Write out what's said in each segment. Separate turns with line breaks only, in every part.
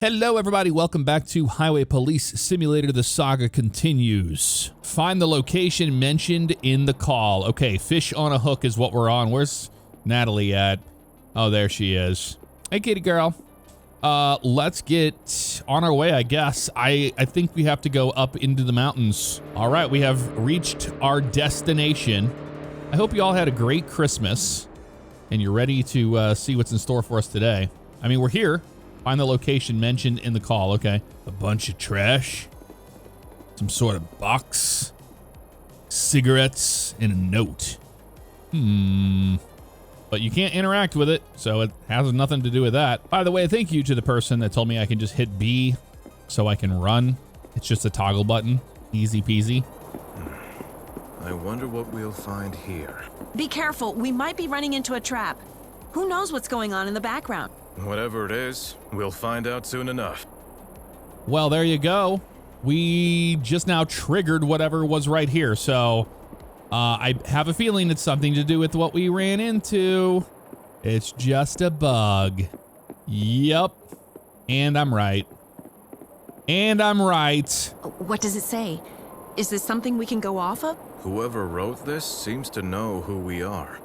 Hello everybody, welcome back to Highway Police Simulator. The saga continues. Find the location mentioned in the call. Okay, fish on a hook is what we're on. Where's Natalie at? Oh, there she is. Hey, kitty girl. Let's get on our way, I guess. I think we have to go up into the mountains. All right, we have reached our destination. I hope you all had a great Christmas and you're ready to see what's in store for us today. I mean, we're here. Find the location mentioned in the call. Okay. A bunch of trash. Some sort of box. Cigarettes and a note. But you can't interact with it, so it has nothing to do with that. By the way, thank you to the person that told me I can just hit B so I can run. It's just a toggle button. Easy peasy.
I wonder what we'll find here.
Be careful. We might be running into a trap. Who knows what's going on in the background?
Whatever it is, we'll find out soon enough.
Well, there you go. We just now triggered whatever was right here, so I have a feeling it's something to do with what we ran into. It's just a bug. Yep. And I'm right. And I'm right.
What does it say? Is this something we can go off of?
Whoever wrote this seems to know who we are.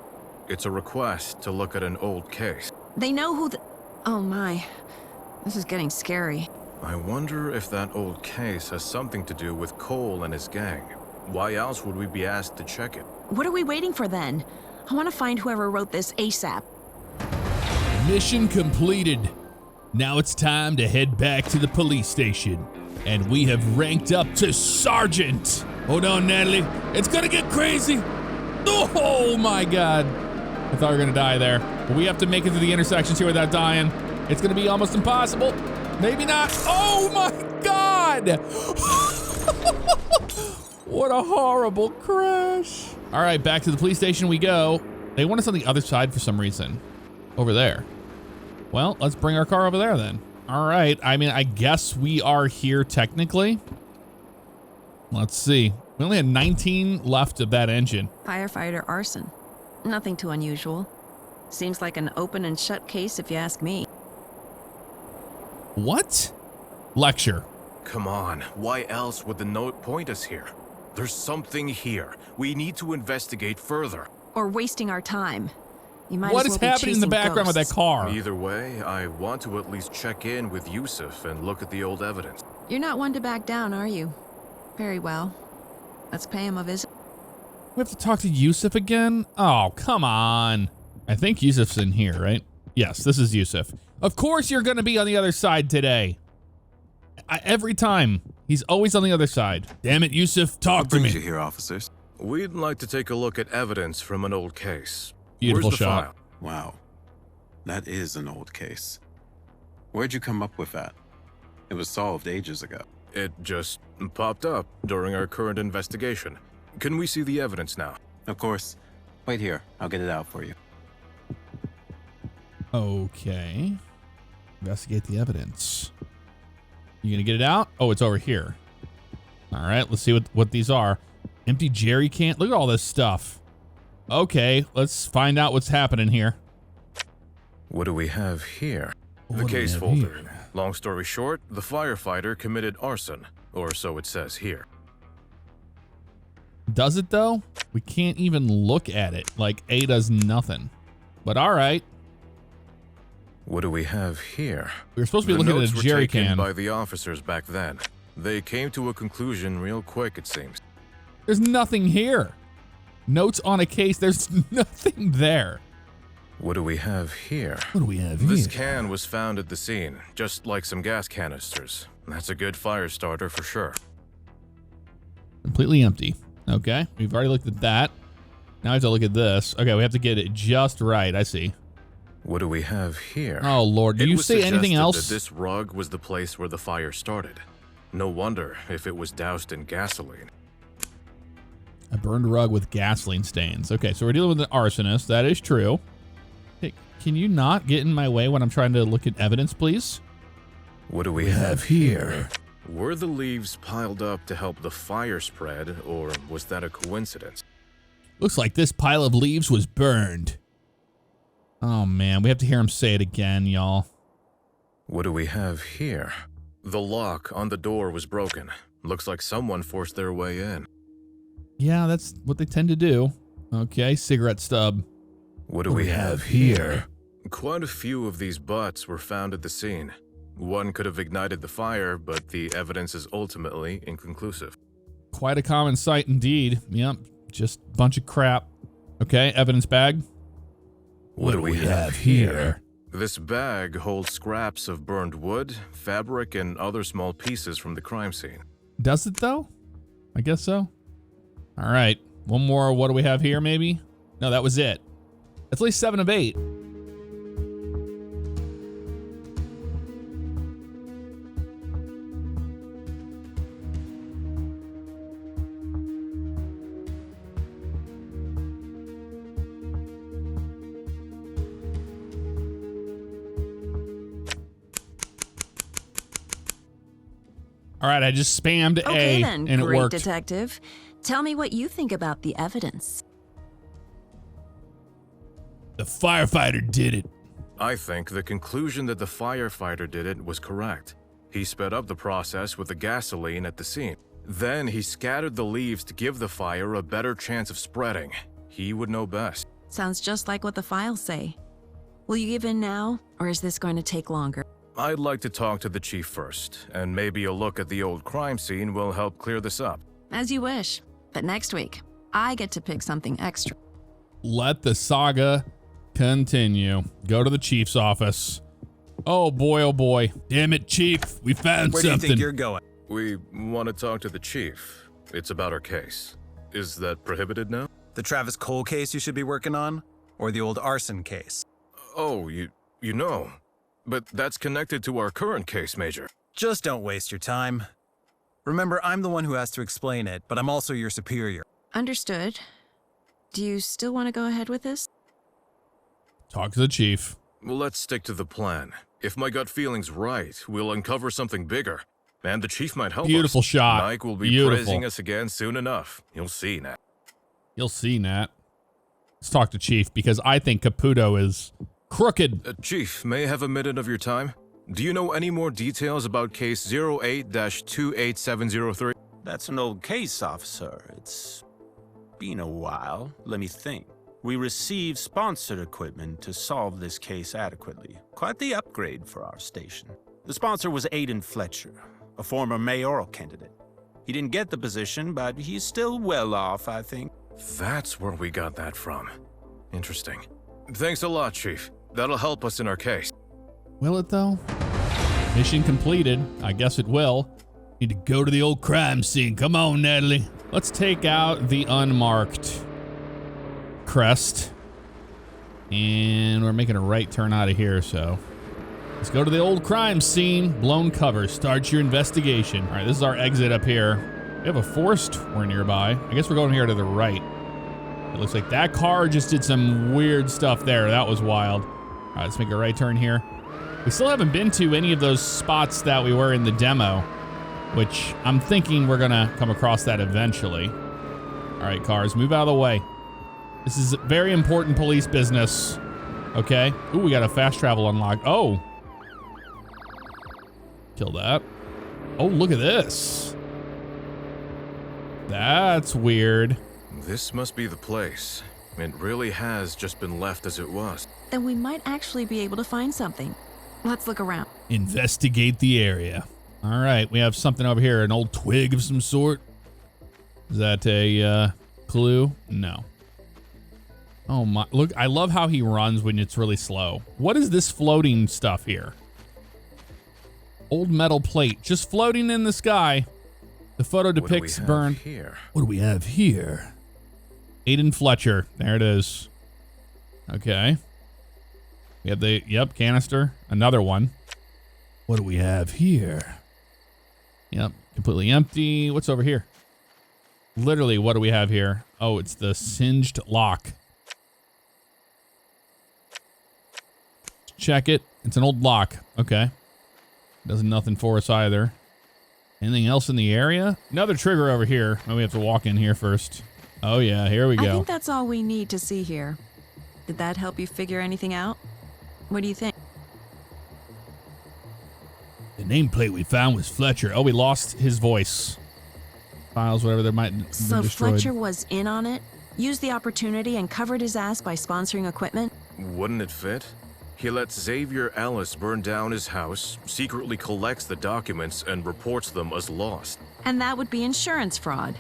It's a request to look at an old case.
They know who the... Oh my. This is getting scary.
I wonder if that old case has something to do with Cole and his gang. Why else would we be asked to check it?
What are we waiting for then? I want to find whoever wrote this ASAP.
Mission completed. Now it's time to head back to the police station. And we have ranked up to Sergeant. Hold on, Natalie. It's gonna get crazy. Oh my God. I thought we were gonna die there. But we have to make it to the intersections here without dying. It's gonna be almost impossible. Maybe not. Oh my God. What a horrible crash. All right, back to the police station we go. They want us on the other side for some reason. Over there. Well, let's bring our car over there then. All right, I mean, I guess we are here technically. Let's see. We only had 19 left of that engine.
Firefighter arson. Nothing too unusual. Seems like an open and shut case if you ask me.
What? Lecture.
Come on, why else would the note point us here? There's something here. We need to investigate further.
Or wasting our time. You might
What
as
is
well be
happening in the
chasing
background with that
ghosts.
car?
Either way, I want to at least check in with Yusuf and look at the old evidence.
You're not one to back down, are you? Very well. Let's pay him a visit.
We have to talk to Yusuf again? Oh, come on. I think Yusuf's in here, right? Yes, this is Yusuf. Of course you're going to be on the other side today. Every time. He's always on the other side. Damn it, Yusuf, talk to me.
What brings you here, officers?
We'd like to take a look at evidence from an old case.
Beautiful
Where's the
shot.
file?
Wow, that is an old case. Where'd you come up with that? It was solved ages ago.
It just popped up during our current investigation. Can we see the evidence now?
Of course. Wait here, I'll get it out for you.
Okay. Investigate the evidence. You gonna get it out? Oh, it's over here. All right, let's see what these are. Empty jerry can. Look at all this stuff. Okay, let's find out what's happening here.
What do we have here?
What
The
do we
case
have
folder.
here?
Long story short, the firefighter committed arson, or so it says here.
Does it though? We can't even look at it. Like A does nothing. But all right.
What do we have here?
We were supposed to be looking at a jerry
were taken
can.
by the officers back then. They came to a conclusion real quick, it seems.
There's nothing here. Notes on a case. There's nothing there.
What do we have here?
What do we have here?
This can was found at the scene, just like some gas canisters. That's a good fire starter for sure.
Completely empty. Okay, we've already looked at that. Now I have to look at this. Okay, we have to get it just right. I see.
What do we have here?
Oh, Lord. Do
It
you
was
say anything
suggested
else?
that this rug was the place where the fire started. No wonder if it was doused in gasoline.
A burned rug with gasoline stains. Okay, so we're dealing with an arsonist. That is true. Hey, can you not get in my way when I'm trying to look at evidence, please?
What do we have here? Were the leaves piled up to help the fire spread, or was that a coincidence?
Looks like this pile of leaves was burned. Oh, man. We have to hear him say it again, y'all.
What do we have here? The lock on the door was broken. Looks like someone forced their way in.
Yeah, that's what they tend to do. Okay, cigarette stub.
What do we have here? Quite a few of these butts were found at the scene. One could have ignited the fire, but the evidence is ultimately inconclusive.
Quite a common sight indeed. Yep, just a bunch of crap. Okay, evidence bag.
What do we have here? This bag holds scraps of burned wood, fabric, and other small pieces from the crime scene.
Does it though? I guess so. All right, one more. What do we have here maybe? No, that was it. That's at least 7 of 8. All right, I just spammed
Okay,
A
then,
and it
great
worked.
detective. Tell me what you think about the evidence.
The firefighter did it.
I think the conclusion that the firefighter did it was correct. He sped up the process with the gasoline at the scene. Then he scattered the leaves to give the fire a better chance of spreading. He would know best.
Sounds just like what the files say. Will you give in now, or is this going to take longer?
I'd like to talk to the chief first, and maybe a look at the old crime scene will help clear this up.
As you wish. But next week, I get to pick something extra.
Let the saga continue. Go to the chief's office. Oh boy. Damn it, chief. We found
Where do
something.
you think you're going?
We want to talk to the chief. It's about our case. Is that prohibited now?
The Travis Cole case you should be working on? Or the old arson case?
Oh, you know. But that's connected to our current case, Major.
Just don't waste your time. Remember, I'm the one who has to explain it, but I'm also your superior.
Understood. Do you still want to go ahead with this?
Talk to the chief.
Well, let's stick to the plan. If my gut feeling's right, we'll uncover something bigger. And the chief might help us.
Beautiful shot.
Mike will be
Beautiful.
praising us again soon enough. You'll see, Nat.
You'll see, Nat. Let's talk to chief because I think Caputo is crooked.
Chief, may I have a minute of your time? Do you know any more details about case 08-28703?
That's an old case, officer. It's been a while. Let me think. We received sponsored equipment to solve this case adequately. Quite the upgrade for our station. The sponsor was Aiden Fletcher, a former mayoral candidate. He didn't get the position, but he's still well off, I think.
That's where we got that from. Interesting. Thanks a lot, Chief. That'll help us in our case.
Will it though? Mission completed. I guess it will. Need to go to the old crime scene. Come on, Natalie. Let's take out the unmarked crest. And we're making a right turn out of here, so let's go to the old crime scene. Blown cover. Start your investigation. All right, this is our exit up here. We have a forest we're nearby. I guess we're going here to the right. It looks like that car just did some weird stuff there. That was wild. All right, let's make a right turn here. We still haven't been to any of those spots that we were in the demo, which I'm thinking we're gonna come across that eventually. All right, cars, move out of the way. This is very important police business. Okay. Ooh, we got a fast travel unlocked. Oh. Kill that. Oh, look at this. That's weird.
This must be the place. It really has just been left as it was.
Then we might actually be able to find something. Let's look around.
Investigate the area. All right, we have something over here, an old twig of some sort. Is that a clue? No. Oh my, look, I love how he runs when it's really slow. What is this floating stuff here? Old metal plate, just floating in the sky. The photo depicts burned.
Here?
What do we have here? Aiden Fletcher, there it is. Okay. We have the, yep, canister, another one. What do we have here? Yep, completely empty. What's over here? Literally, what do we have here? Oh, it's the singed lock. Check it. It's an old lock. Okay. Does nothing for us either. Anything else in the area? Another trigger over here. Oh, we have to walk in here first. Oh yeah, here we go.
I think that's all we need to see here. Did that help you figure anything out? What do you think?
Nameplate we found was Fletcher. Oh, we lost his voice. Files, whatever, there might have been
So
destroyed.
Fletcher was in on it, used the opportunity, and covered his ass by sponsoring equipment?
Wouldn't it fit? He lets Xavier Ellis burn down his house, secretly collects the documents, and reports them as lost.
And that would be insurance fraud.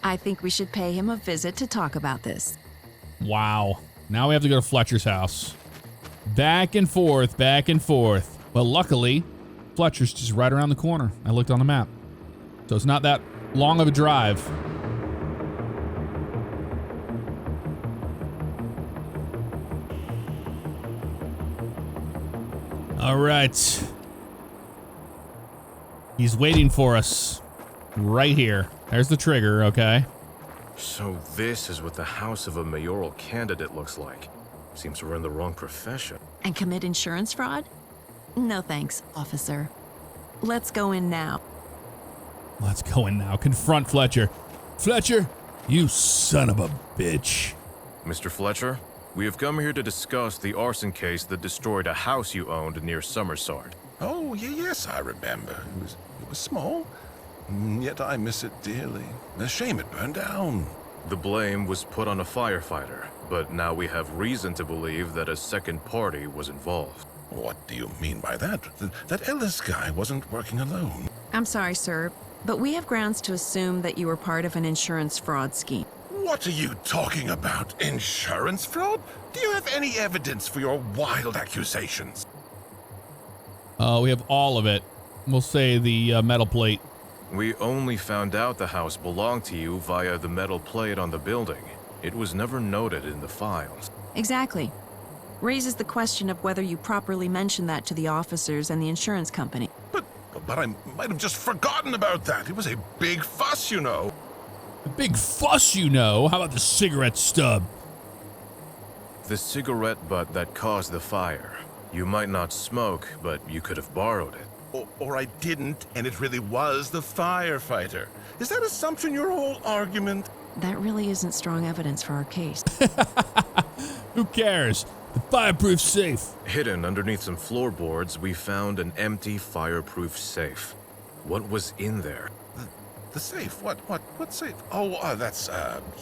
I think we should pay him a visit to talk about this.
Wow. Now we have to go to Fletcher's house. Back and forth, back and forth. Well, luckily, Fletcher's just right around the corner. I looked on the map. So it's not that long of a drive. All right. He's waiting for us right here. There's the trigger, okay?
So this is what the house of a mayoral candidate looks like. Seems we're in the wrong profession.
And commit insurance fraud? No thanks, officer. Let's go in now.
Let's go in now. Confront Fletcher. Fletcher, you son of a bitch.
Mr. Fletcher, we have come here to discuss the arson case that destroyed a house you owned near Summersart.
Oh, yes, I remember. It was small, yet I miss it dearly. A shame it burned down.
The blame was put on a firefighter, but now we have reason to believe that a second party was involved.
What do you mean by that? That Ellis guy wasn't working alone.
I'm sorry, sir, but we have grounds to assume that you were part of an insurance fraud scheme.
What are you talking about? Insurance fraud? Do you have any evidence for your wild accusations?
We have all of it. We'll say the metal plate.
We only found out the house belonged to you via the metal plate on the building. It was never noted in the files.
Exactly. Raises the question of whether you properly mentioned that to the officers and the insurance company.
But I might have just forgotten about that. It was a big fuss, you know.
A big fuss, you know. How about the cigarette stub?
The cigarette butt that caused the fire. You might not smoke, but you could have borrowed it.
Or I didn't, and it really was the firefighter. Is that assumption your whole argument?
That really isn't strong evidence for our case.
Who cares? The fireproof safe.
Hidden underneath some floorboards, we found an empty fireproof safe. What was in there?
The safe? What safe? Oh, that's,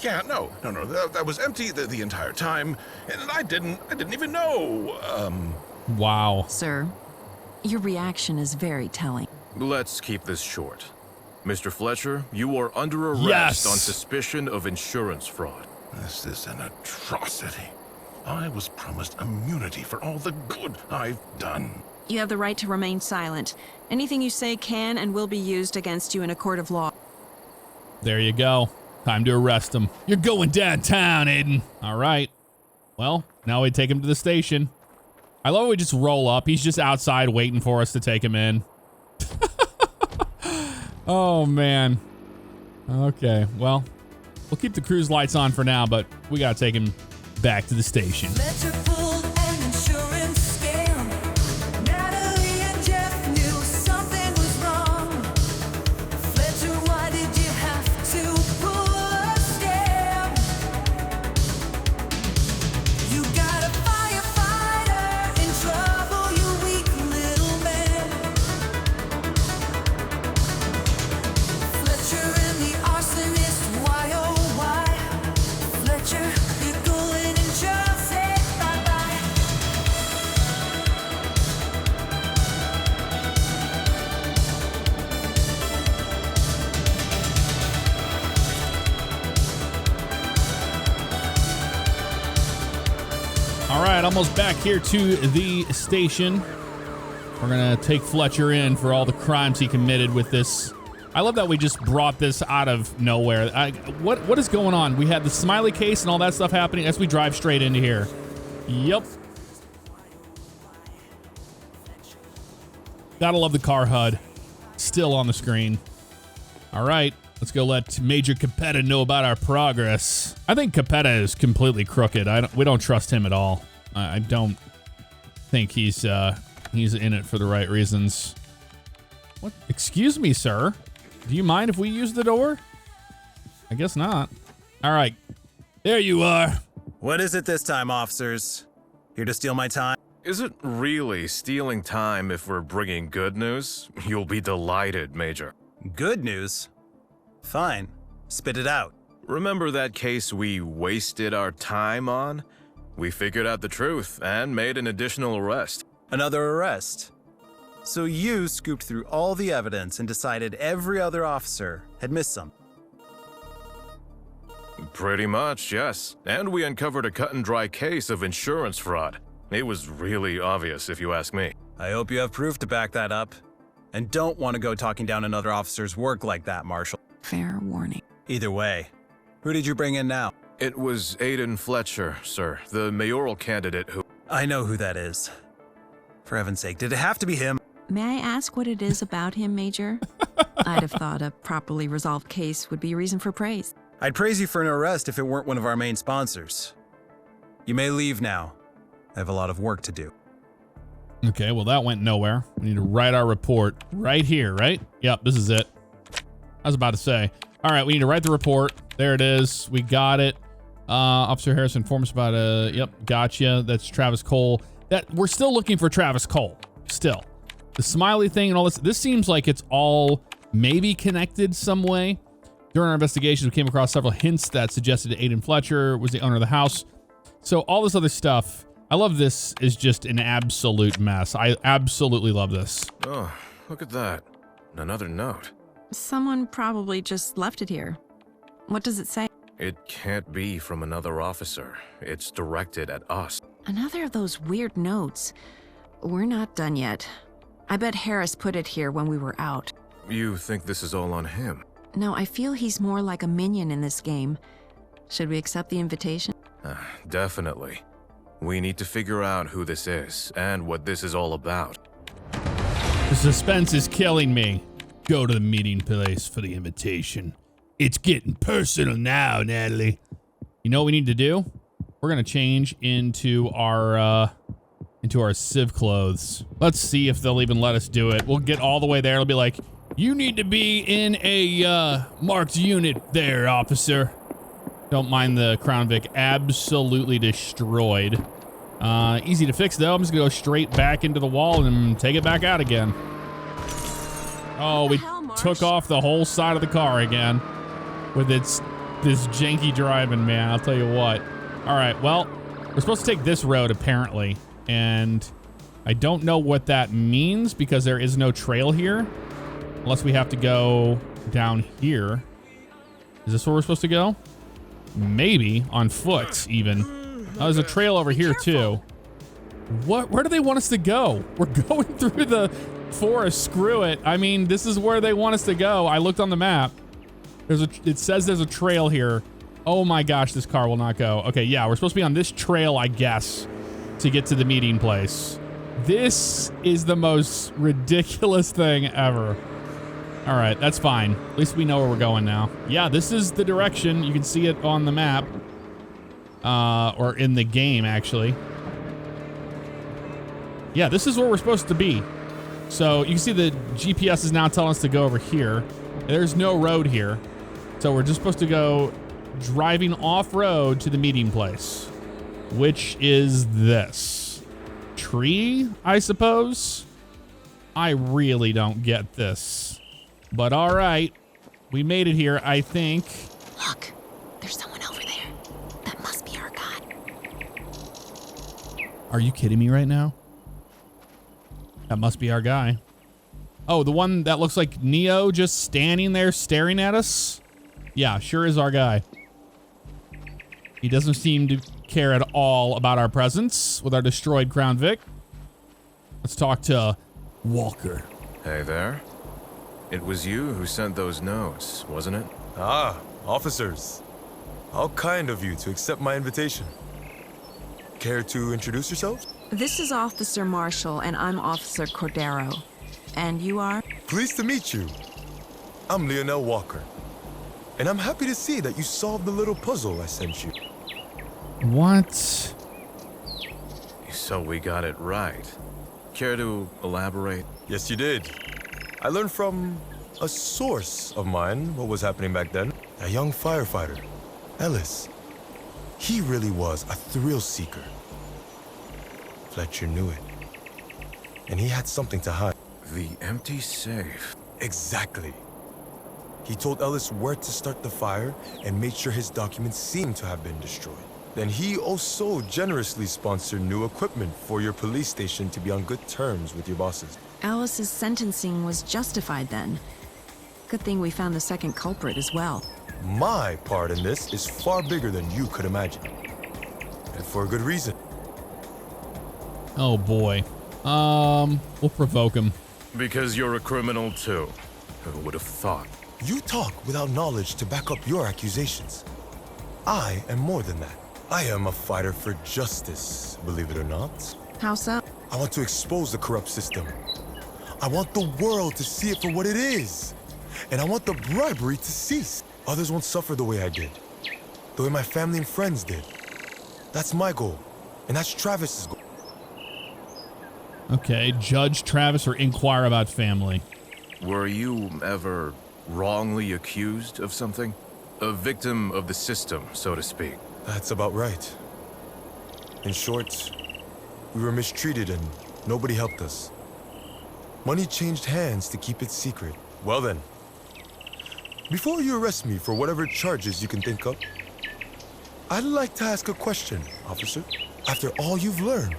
yeah, no, that was empty the entire time, and I didn't even know,
Wow.
Sir, your reaction is very telling.
Let's keep this short. Mr. Fletcher, you are under arrest
Yes.
on suspicion of insurance fraud.
This is an atrocity. I was promised immunity for all the good I've done.
You have the right to remain silent. Anything you say can and will be used against you in a court of law.
There you go. Time to arrest him. You're going downtown, Aiden. All right. Well, now we take him to the station. I love how we just roll up. He's just outside waiting for us to take him in. Oh, man. Okay, well, we'll keep the cruise lights on for now, but we gotta take him back to the station. All right, almost back here to the station. We're gonna take Fletcher in for all the crimes he committed with this. I love that we just brought this out of nowhere. What is going on? We had the smiley case and all that stuff happening as we drive straight into here. Yep. Gotta love the car HUD. Still on the screen. All right, let's go let Major Capetta know about our progress. I think Capetta is completely crooked. We don't trust him at all. I don't think he's in it for the right reasons. What? Excuse me, sir. Do you mind if we use the door? I guess not. All right. There you are.
What is it this time, officers? Here to steal my time?
Is it really stealing time if we're bringing good news? You'll be delighted, Major.
Good news? Fine. Spit it out.
Remember that case we wasted our time on? We figured out the truth and made an additional arrest.
Another arrest. So you scooped through all the evidence and decided every other officer had missed some.
Pretty much, yes. And we uncovered a cut-and-dry case of insurance fraud. It was really obvious, if you ask me.
I hope you have proof to back that up. And don't want to go talking down another officer's work like that, Marshal.
Fair warning.
Either way, who did you bring in now?
It was Aiden Fletcher, sir, the mayoral candidate who...
I know who that is. For heaven's sake, did it have to be him?
May I ask what it is about him, Major? I'd have thought a properly resolved case would be a reason for praise.
I'd praise you for an arrest if it weren't one of our main sponsors. You may leave now. I have a lot of work to do.
Okay, well, that went nowhere. We need to write our report right here, right? Yep, this is it. I was about to say. All right, we need to write the report. There it is. We got it. Officer Harris informed us about yep, gotcha. That's Travis Cole. We're still looking for Travis Cole. Still. The smiley thing and all this seems like it's all maybe connected some way. During our investigations, we came across several hints that suggested Aiden Fletcher was the owner of the house. So all this other stuff, I love this, is just an absolute mess. I absolutely love this.
Oh, look at that. Another note.
Someone probably just left it here. What does it say?
It can't be from another officer. It's directed at us.
Another of those weird notes. We're not done yet. I bet Harris put it here when we were out.
You think this is all on him?
No, I feel he's more like a minion in this game. Should we accept the invitation?
Definitely. We need to figure out who this is and what this is all about.
The suspense is killing me. Go to the meeting place for the invitation. It's getting personal now, Natalie. You know what we need to do? We're gonna change into our civ clothes. Let's see if they'll even let us do it. We'll get all the way there. It'll be like, you need to be in a marked unit there, officer. Don't mind the Crown Vic absolutely destroyed. Easy to fix though. I'm just gonna go straight back into the wall and take it back out again. Oh, we took off the whole side of the car again with this janky driving, man. I'll tell you what. All right, well, we're supposed to take this road apparently, and I don't know what that means because there is no trail here, unless we have to go down here. Is this where we're supposed to go? Maybe on foot even. Oh, there's a trail over here too. Where do they want us to go? We're going through the forest. Screw it. I mean, this is where they want us to go. I looked on the map. It says there's a trail here. Oh my gosh, this car will not go. Okay, yeah, we're supposed to be on this trail, I guess, to get to the meeting place. This is the most ridiculous thing ever. All right, that's fine. At least we know where we're going now. Yeah, this is the direction. You can see it on the map. Or in the game, actually. Yeah, this is where we're supposed to be. So you can see the GPS is now telling us to go over here. There's no road here. So we're just supposed to go driving off-road to the meeting place, which is this tree, I suppose. I really don't get this, but all right, we made it here, I think.
Look, there's someone over there. That must be our guy.
Are you kidding me right now? That must be our guy. Oh, the one that looks like Neo just standing there staring at us? Yeah, sure is our guy. He doesn't seem to care at all about our presence with our destroyed Crown Vic. Let's talk to Walker.
Hey there. It was you who sent those notes, wasn't it?
Ah, officers. How kind of you to accept my invitation. Care to introduce yourselves?
This is Officer Marshall, and I'm Officer Cordero. And you are?
Pleased to meet you. I'm Leonel Walker. And I'm happy to see that you solved the little puzzle I sent you.
What?
So we got it right. Care to elaborate?
Yes, you did. I learned from a source of mine what was happening back then. A young firefighter, Ellis. He really was a thrill seeker. Fletcher knew it. And he had something to hide.
The empty safe.
Exactly. He told Ellis where to start the fire and made sure his documents seemed to have been destroyed. Then he also generously sponsored new equipment for your police station to be on good terms with your bosses.
Alice's sentencing was justified then. Good thing we found the second culprit as well.
My part in this is far bigger than you could imagine. And for a good reason.
Oh boy. We'll provoke him.
Because you're a criminal too. Who would have thought?
You talk without knowledge to back up your accusations. I am more than that. I am a fighter for justice, believe it or not.
How so?
I want to expose the corrupt system. I want the world to see it for what it is. And I want the bribery to cease. Others won't suffer the way I did. The way my family and friends did. That's my goal. And that's Travis's goal.
Okay, judge Travis or inquire about family.
Were you ever wrongly accused of something? A victim of the system, so to speak.
That's about right. In short, we were mistreated and nobody helped us. Money changed hands to keep it secret. Well then, before you arrest me for whatever charges you can think of, I'd like to ask a question, officer. After all you've learned,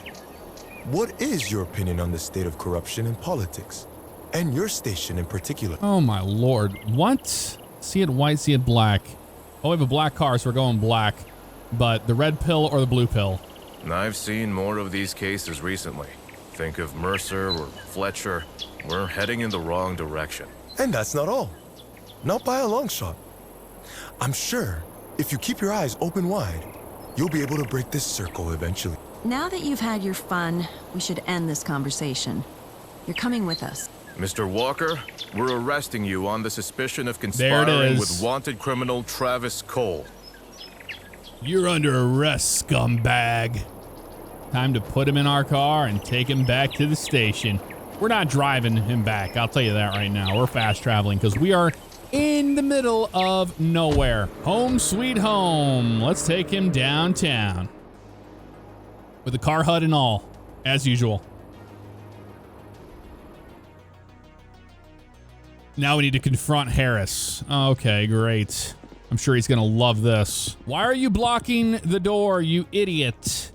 what is your opinion on the state of corruption in politics? And your station in particular?
Oh my lord. What? See it white, see it black. Oh, we have a black car, so we're going black. But the red pill or the blue pill?
I've seen more of these cases recently. Think of Mercer or Fletcher. We're heading in the wrong direction.
And that's not all. Not by a long shot. I'm sure if you keep your eyes open wide, you'll be able to break this circle eventually.
Now that you've had your fun, we should end this conversation. You're coming with us.
Mr. Walker, we're arresting you on the suspicion of conspiring with wanted criminal Travis Cole.
You're under arrest, scumbag. Time to put him in our car and take him back to the station. We're not driving him back, I'll tell you that right now. We're fast traveling because we are in the middle of nowhere. Home sweet home. Let's take him downtown. With a car hut and all, as usual. Now we need to confront Harris. Okay, great. I'm sure he's gonna love this. Why are you blocking the door, you idiot?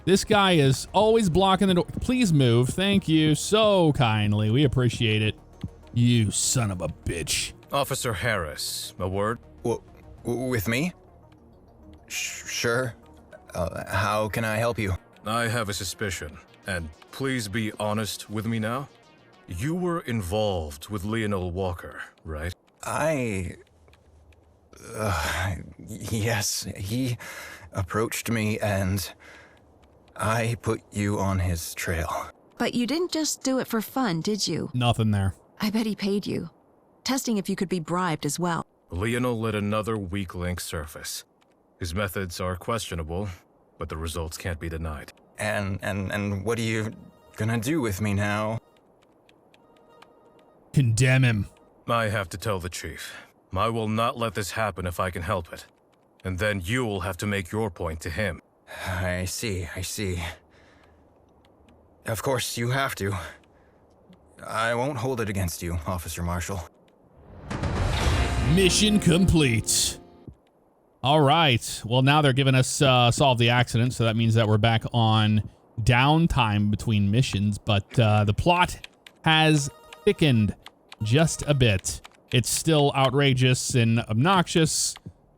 This guy is always blocking the door. Please move. Thank you so kindly. We appreciate it. You son of a bitch.
Officer Harris, a word?
With me? Sure. How can I help you?
I have a suspicion, and please be honest with me now. You were involved with Leonel Walker, right?
Yes, he approached me and I put you on his trail.
But you didn't just do it for fun, did you?
Nothing there.
I bet he paid you. Testing if you could be bribed as well.
Leonel let another weak link surface. His methods are questionable, but the results can't be denied.
And what are you gonna do with me now?
Condemn him.
I have to tell the chief. I will not let this happen if I can help it. And then you will have to make your point to him.
I see. Of course you have to. I won't hold it against you, Officer Marshall.
Mission complete. All right. Well, now they're giving us solve the accident, so that means that we're back on downtime between missions, but the plot has thickened just a bit. It's still outrageous and obnoxious,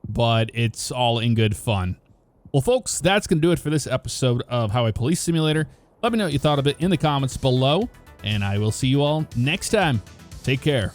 but it's all in good fun. Well, folks, that's going to do it for this episode of Highway Police Simulator. Let me know what you thought of it in the comments below, and I will see you all next time. Take care.